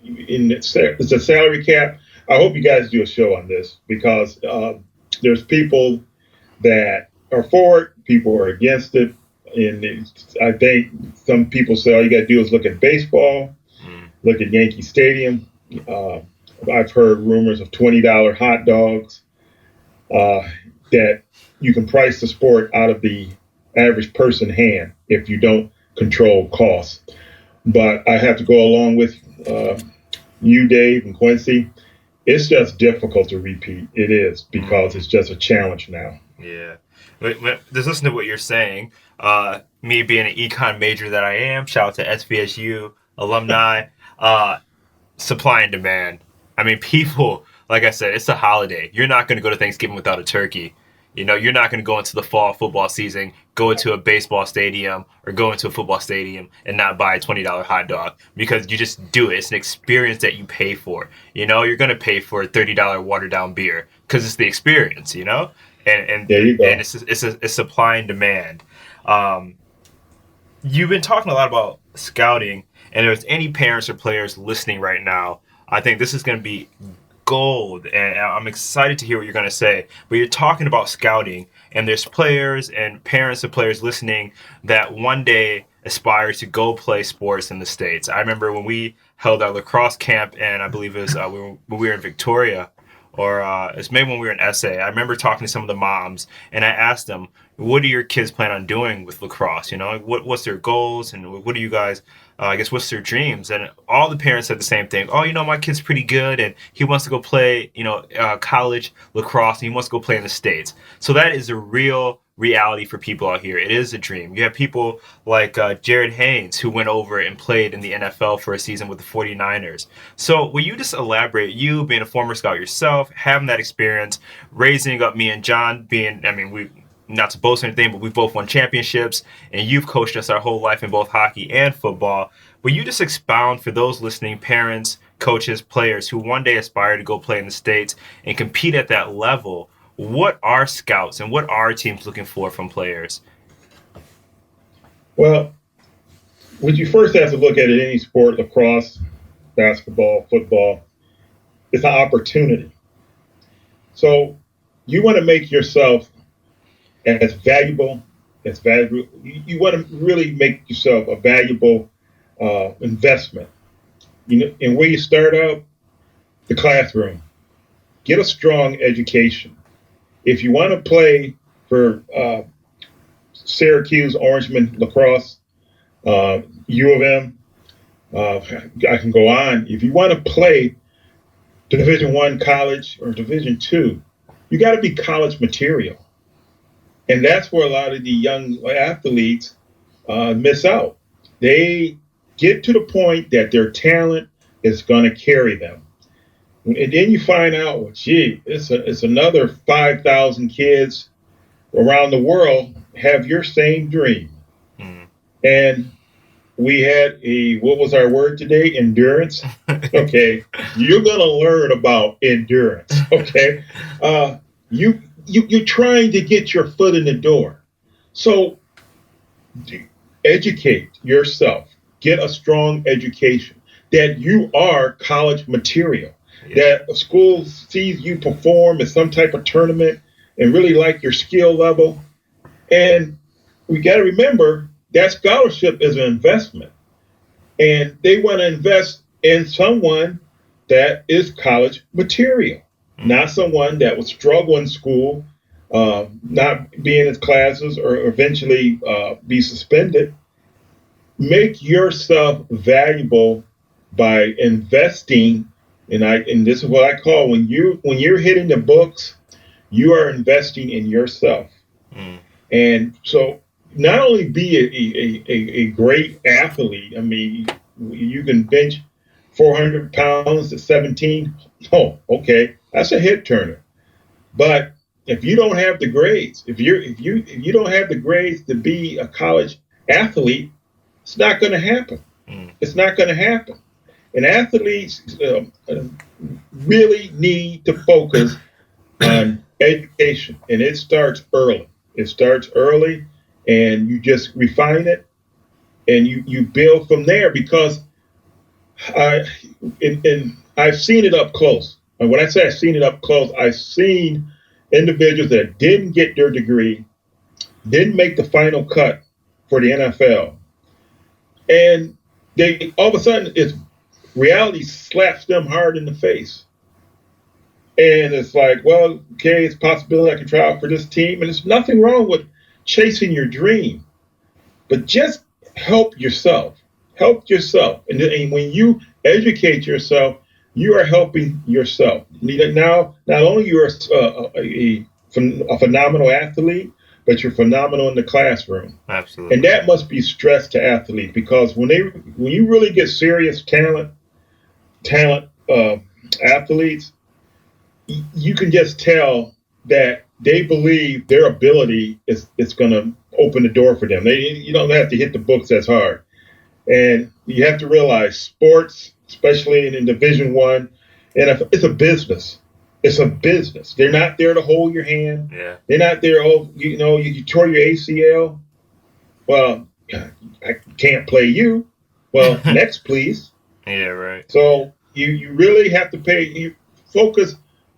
S2: it's a salary cap. I hope you guys do a show on this, because there's people that are for it, people are against it. And I think some people say all you got to do is look at baseball, look at Yankee Stadium. I've heard rumors of $20 hot dogs, that you can price the sport out of the average person hand if you don't control costs. But I have to go along with you, Dave, and Quincy. It's just difficult to repeat. It is, because it's just a challenge now.
S1: Yeah. Just listen to what you're saying. Me being an econ major that I am, shout out to SVSU alumni, supply and demand. I mean, people, like I said, it's a holiday. You're not going to go to Thanksgiving without a turkey. You're not going to go into the fall football season, go into a baseball stadium or go into a football stadium and not buy a $20 hot dog, because you just do it. It's an experience that you pay for. You're going to pay for a $30 watered down beer because it's the experience, And
S2: There you go.
S1: And it's supply and demand. You've been talking a lot about scouting, and if there's any parents or players listening right now, I think this is going to be gold, and I'm excited to hear what you're going to say. But you're talking about scouting, and there's players and parents of players listening that one day aspire to go play sports in the States. I remember when we held our lacrosse camp, and I believe it was when we were in Victoria, or it's maybe when we were in SA. I remember talking to some of the moms, and I asked them, what do your kids plan on doing with lacrosse? What's their goals, and what do you guys, what's their dreams? And all the parents said the same thing. Oh, my kid's pretty good, and he wants to go play, college lacrosse, and he wants to go play in the States. So that is a real reality for people out here. It is a dream. You have people like Jared Haynes, who went over and played in the NFL for a season with the 49ers. So will you just elaborate, you being a former scout yourself, having that experience, raising up me and John we not to boast or anything, but we both won championships, and you've coached us our whole life in both hockey and football. Will you just expound for those listening, parents, coaches, players who one day aspire to go play in the States and compete at that level? What are scouts and what are teams looking for from players?
S2: Well, what you first have to look at in any sport, lacrosse, basketball, football, it's an opportunity. So you want to make yourself as valuable as valuable. You want to really make yourself a valuable investment. And where you start out, the classroom. Get a strong education. If you want to play for Syracuse, Orangeman lacrosse, U of M, I can go on. If you want to play Division I college or Division II, you got to be college material. And that's where a lot of the young athletes miss out. They get to the point that their talent is going to carry them. And then you find out, well, gee, it's another 5,000 kids around the world have your same dream. And we had what was our word today? Endurance. Okay. You're going to learn about endurance. Okay. You're trying to get your foot in the door. So educate yourself, get a strong education, that you are college material, that a school sees you perform in some type of tournament and really like your skill level. And we got to remember that scholarship is an investment. And they want to invest in someone that is college material, not someone that would struggle in school, not be in his classes, or eventually be suspended. Make yourself valuable by investing. And this is what I call, when you're hitting the books, you are investing in yourself. And so, not only be a great athlete. I mean, you can bench 400 pounds at 17. Oh, okay, that's a hit turner. But if you don't have the grades, if you don't have the grades to be a college athlete, it's not going to happen. It's not going to happen. And athletes really need to focus on education, and it starts early. It starts early, and you just refine it, and you build from there. Because I've seen it up close. And when I say I've seen it up close, I've seen individuals that didn't get their degree, didn't make the final cut for the NFL, and they all of a sudden reality slaps them hard in the face. And it's like, well, okay, it's a possibility I can try out for this team. And there's nothing wrong with chasing your dream. But just help yourself. Help yourself. And when you educate yourself, you are helping yourself. Now, not only you're a phenomenal athlete, but you're phenomenal in the classroom.
S1: Absolutely.
S2: And that must be stress to athletes, because when you really get serious talent athletes, you can just tell that they believe their ability is going to open the door for them. You don't have to hit the books as hard. And you have to realize sports, especially in Division I, it's a business. It's a business. They're not there to hold your hand.
S1: Yeah.
S2: They're not there, you tore your ACL. Well, I can't play you. Well, next, please.
S1: Yeah, right.
S2: So you really have to focus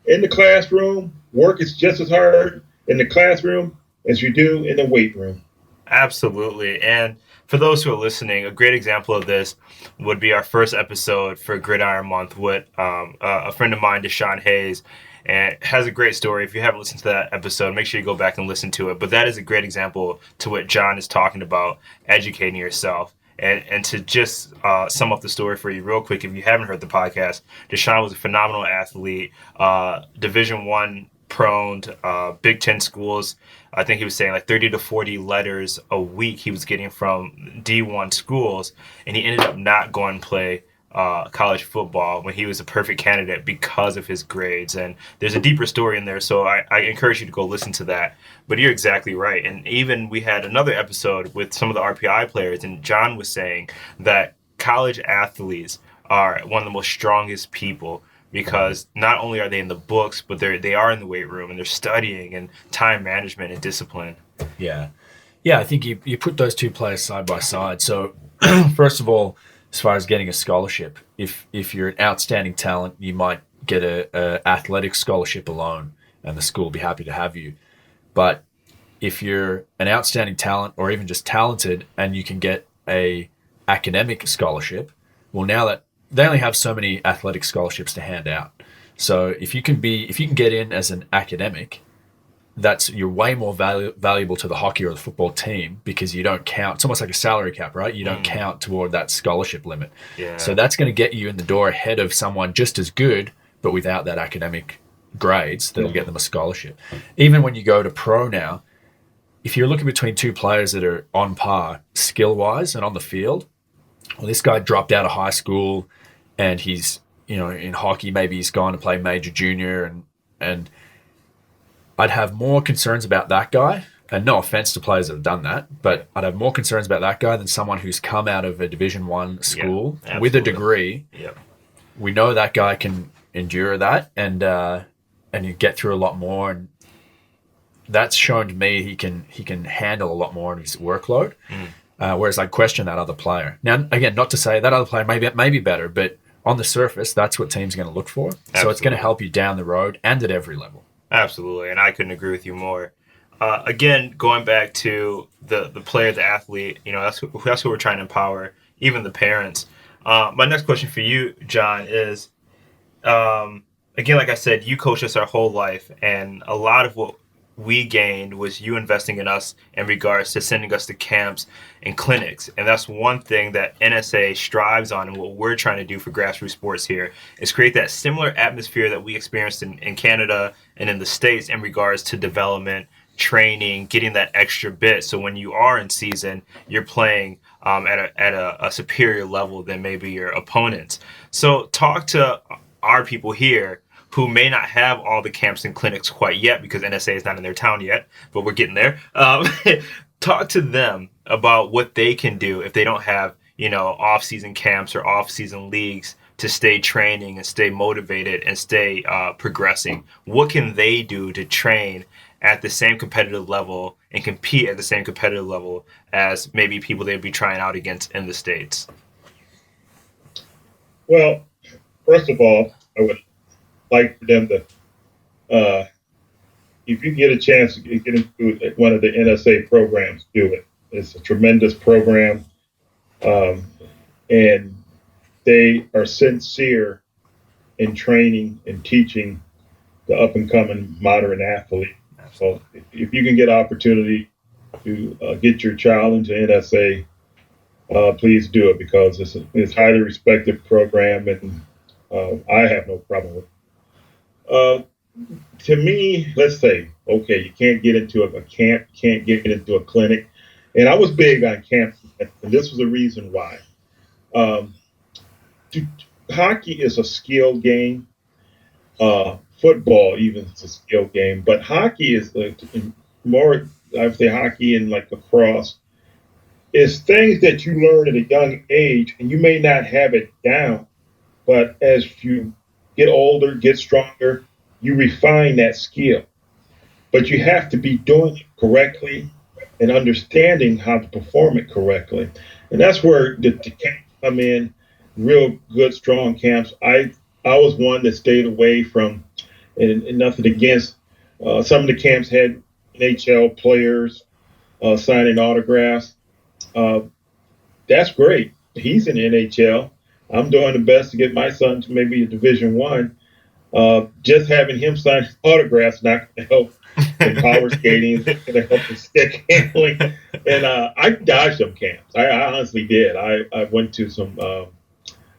S2: in the classroom. Work is just as hard in the classroom as you do in the weight room.
S1: Absolutely. And for those who are listening, a great example of this would be our first episode for Gridiron Month with a friend of mine, Deshaun Hayes, and has a great story. If you haven't listened to that episode, make sure you go back and listen to it. But that is a great example to what John is talking about, educating yourself. And to just sum up the story for you real quick, if you haven't heard the podcast, Deshaun was a phenomenal athlete, Division I proned, Big Ten schools. I think he was saying like 30 to 40 letters a week he was getting from D1 schools, and he ended up not going to play college football when he was a perfect candidate because of his grades. And there's a deeper story in there, so I encourage you to go listen to that. But you're exactly right. And even we had another episode with some of the RPI players, and John was saying that college athletes are one of the most strongest people, because not only are they in the books, but they are in the weight room, and they're studying, and time management and discipline.
S3: Yeah. I think you put those two players side by side. So first of all, as far as getting a scholarship, if you're an outstanding talent, you might get a athletic scholarship alone, and the school will be happy to have you. But if you're an outstanding talent, or even just talented, and you can get a academic scholarship, well, now that they only have so many athletic scholarships to hand out. So if you can get in as an academic, you're way more valuable to the hockey or the football team, because you don't count. It's almost like a salary cap, right? You don't count toward that scholarship limit.
S1: Yeah.
S3: So that's going to get you in the door ahead of someone just as good, but without that academic grades that'll get them a scholarship. Even when you go to pro now, if you're looking between two players that are on par skill-wise and on the field, well, this guy dropped out of high school, and he's, in hockey, maybe he's gone to play major junior, and I'd have more concerns about that guy, and no offense to players that have done that, but I'd have more concerns about that guy than someone who's come out of a Division I school with a degree.
S1: Yep.
S3: We know that guy can endure that, and you get through a lot more, and that's shown to me he can handle a lot more of his workload. Whereas I question that other player. Now, again, not to say that other player may be better, but on the surface, that's what teams are going to look for.
S1: Absolutely.
S3: So it's going to help you down the road and at every level.
S1: Absolutely, and I couldn't agree with you more. Again, going back to the player, the athlete, that's who we're trying to empower, even the parents. My next question for you, John, is again, like I said, you coached us our whole life, and a lot of what we gained was you investing in us in regards to sending us to camps and clinics. And that's one thing that NSA strives on, and what we're trying to do for grassroots sports here is create that similar atmosphere that we experienced in Canada and in the States in regards to development, training, getting that extra bit. So when you are in season, you're playing at a superior level than maybe your opponents. So talk to our people here who may not have all the camps and clinics quite yet because NSA is not in their town yet, but we're getting there. Talk to them about what they can do if they don't have, off-season camps or off-season leagues to stay training and stay motivated and stay progressing. What can they do to train at the same competitive level and compete at the same competitive level as maybe people they'd be trying out against in the States?
S2: Well, first of all, I would like for them to, if you get a chance to get into one of the NSA programs, do it. It's a tremendous program, and they are sincere in training and teaching the up and coming modern athlete. So if you can get opportunity to get your child into NSA, please do it because it's a highly respected program, and I have no problem with it. To me, let's say, okay, you can't get into a camp, can't get into a clinic. And I was big on camps, and this was the reason why. Um, Hockey is a skill game. Football even is a skill game, but hockey is more, I would say hockey and like lacrosse, is things that you learn at a young age, and you may not have it down, but as you get older, get stronger, you refine that skill. But you have to be doing it correctly and understanding how to perform it correctly. And that's where the camps come in, real good, strong camps. I was one that stayed away from, and nothing against, some of the camps had NHL players signing autographs. Uh, that's great. He's in NHL. I'm doing the best to get my son to maybe a Division One. Just having him sign autographs not going to help in power skating, it's going to help in stick handling. And I dodged some camps. I honestly did. I went to some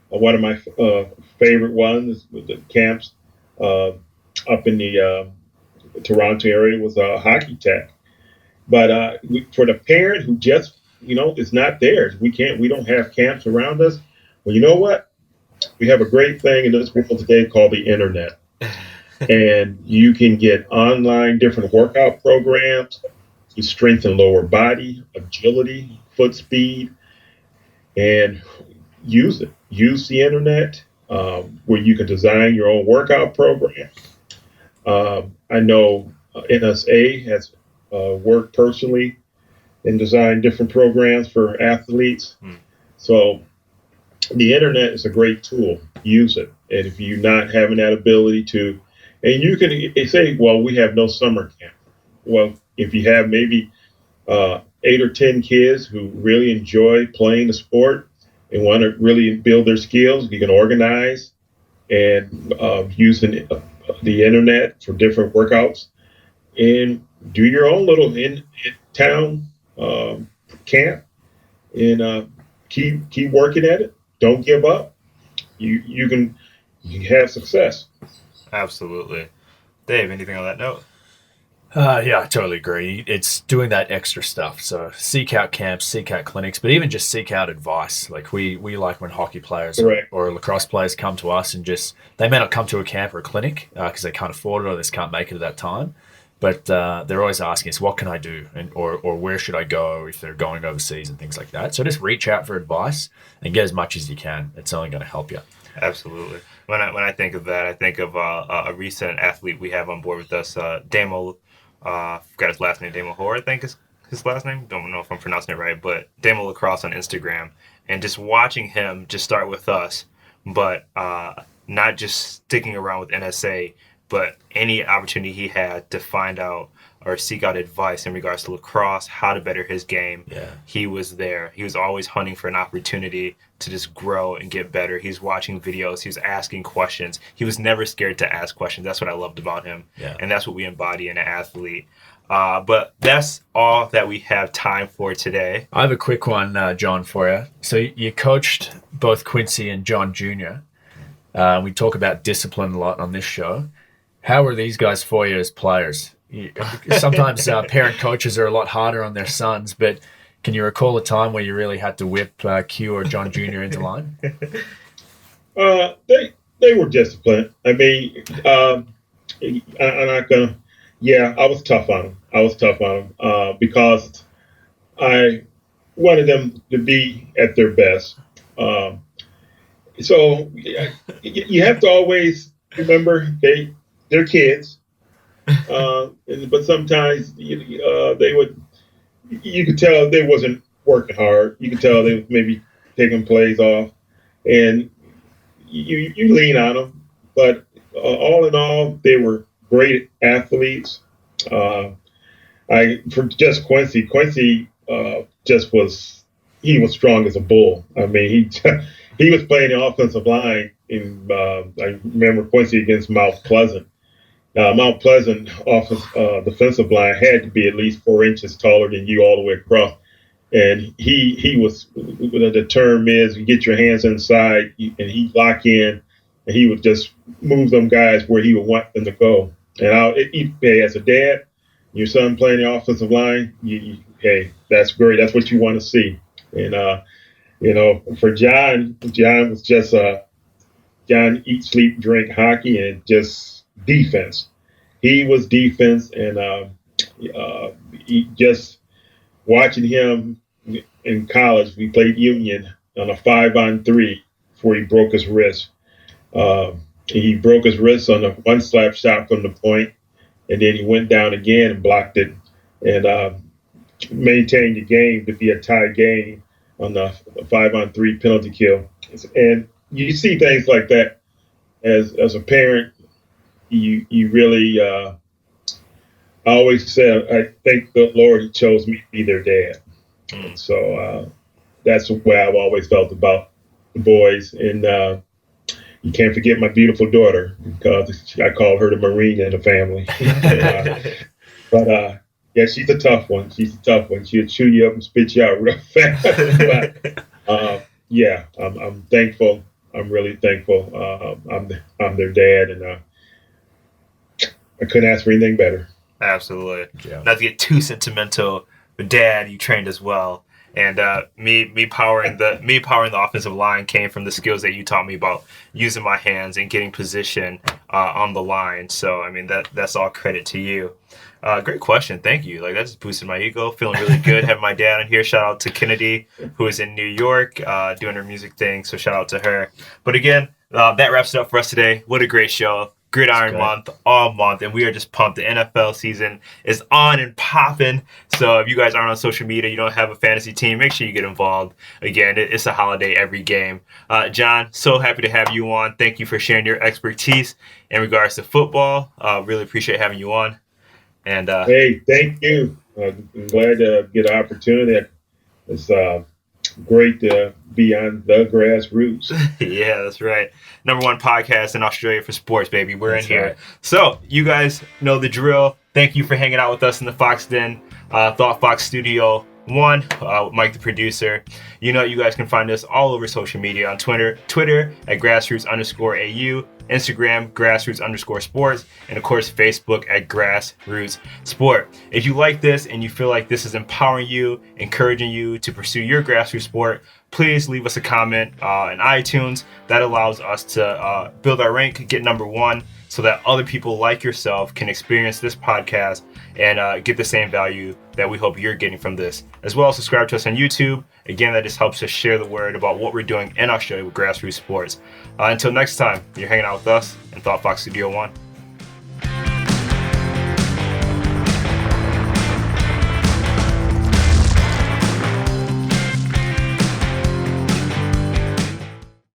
S2: one of my favorite ones with the camps up in the Toronto area was Hockey Tech. But for the parent who just is not theirs, we don't have camps around us. Well, you know what? We have a great thing in this world today called the internet. And you can get online different workout programs to strengthen lower body, agility, foot speed, and use it. Use the internet where you can design your own workout program. I know NSA has worked personally and designed different programs for athletes. So the internet is a great tool. Use it. And if you're not having that ability to, and you can say, well, we have no summer camp. Well, if you have maybe 8 or 10 kids who really enjoy playing the sport and want to really build their skills, you can organize and use the internet for different workouts and do your own little in-town camp and keep working at it. Don't give up. You can have success.
S1: Absolutely. Dave, anything on that note?
S3: Yeah, I totally agree. It's doing that extra stuff. So seek out camps, seek out clinics, but even just seek out advice. Like we like when hockey players or lacrosse players come to us and they may not come to a camp or a clinic because they can't afford it or they just can't make it at that time. But they're always asking us, what can I do? Or where should I go if they're going overseas and things like that. So just reach out for advice and get as much as you can. It's only going to help you.
S1: Absolutely. When I think of that, I think of a recent athlete we have on board with us, Damo. Forgot his last name, Damo Hoare, I think is his last name. Don't know if I'm pronouncing it right, but Damo Lacrosse on Instagram, and just watching him just start with us, but not just sticking around with NSA, but any opportunity he had to find out or seek out advice in regards to lacrosse, how to better his game.
S3: Yeah.
S1: He was there. He was always hunting for an opportunity to just grow and get better. He was watching videos. He was asking questions. He was never scared to ask questions. That's what I loved about him.
S3: Yeah.
S1: And that's what we embody in an athlete. But that's all that we have time for today.
S3: I have a quick one, John, for you. So you coached both Quincy and John Jr. We talk about discipline a lot on this show. How were these guys for you as players? Sometimes parent coaches are a lot harder on their sons, but can you recall a time where you really had to whip Q or John Jr. into line?
S2: They were disciplined. I mean, I'm not gonna. Yeah, I was tough on them. Because I wanted them to be at their best. So you have to always remember they're kids. But sometimes they would. You could tell they wasn't working hard. You could tell they was maybe taking plays off, and you lean on them. But all in all, they were great athletes. For just Quincy just was he was strong as a bull. I mean he was playing the offensive line in I remember Quincy against Mount Pleasant. Mount Pleasant defensive line had to be at least 4 inches taller than you all the way across. And he was, the term is, you get your hands inside and he'd lock in and he would just move them guys where he would want them to go. And as a dad, your son playing the offensive line, hey, that's great. That's what you want to see. And, for John was just, John eat, sleep, drink hockey and just defense. He was defense, and just watching him in college, we played Union on a 5-on-3 before he broke his wrist. He broke his wrist on a one slap shot from the point, and then he went down again and blocked it, and maintained the game to be a tie game on the 5-on-3 penalty kill. And you see things like that as a parent. You really, I always said, I thank the Lord he chose me to be their dad. And so that's the way I've always felt about the boys. And you can't forget my beautiful daughter, because I call her the Marine in the family. But yeah, she's a tough one. She'll chew you up and spit you out real fast. But yeah, I'm thankful. I'm really thankful. I'm their dad, and I couldn't ask for anything better.
S1: Absolutely.
S3: Yeah.
S1: Not to get too sentimental, but Dad, you trained as well. And me powering the offensive line came from the skills that you taught me about using my hands and getting position on the line. So I mean that's all credit to you. Great question, thank you. Like that just boosted my ego. Feeling really good having my dad on here. Shout out to Kennedy, who is in New York doing her music thing. So shout out to her. But again, that wraps it up for us today. What a great show. Gridiron month all month, and we are just pumped. The NFL season is on and popping. So if you guys aren't on social media, you don't have a fantasy team, make sure you get involved. Again, it's a holiday every game. John, so happy to have you on. Thank you for sharing your expertise in regards to football. Really appreciate having you on. And
S2: hey, thank you. I'm glad to get an opportunity. It's great to be on the Grassroots.
S1: Yeah, that's right. #1 podcast in Australia for sports, baby. We're
S3: That's
S1: in here.
S3: right.
S1: So you guys know the drill. Thank you for hanging out with us in the Fox Den, Thought Fox Studio 1, Mike the producer. You know you guys can find us all over social media on Twitter at grassroots_AU, Instagram grassroots_sports, and of course Facebook at Grassroots Sport. If you like this and you feel like this is empowering you, encouraging you to pursue your grassroots sport, please leave us a comment in iTunes. That allows us to build our rank, get #1, so that other people like yourself can experience this podcast and get the same value that we hope you're getting from this. As well, subscribe to us on YouTube. Again, that just helps us share the word about what we're doing in Australia with Grassroots Sports. Until next time, you're hanging out with us in Thought Fox Studio 1.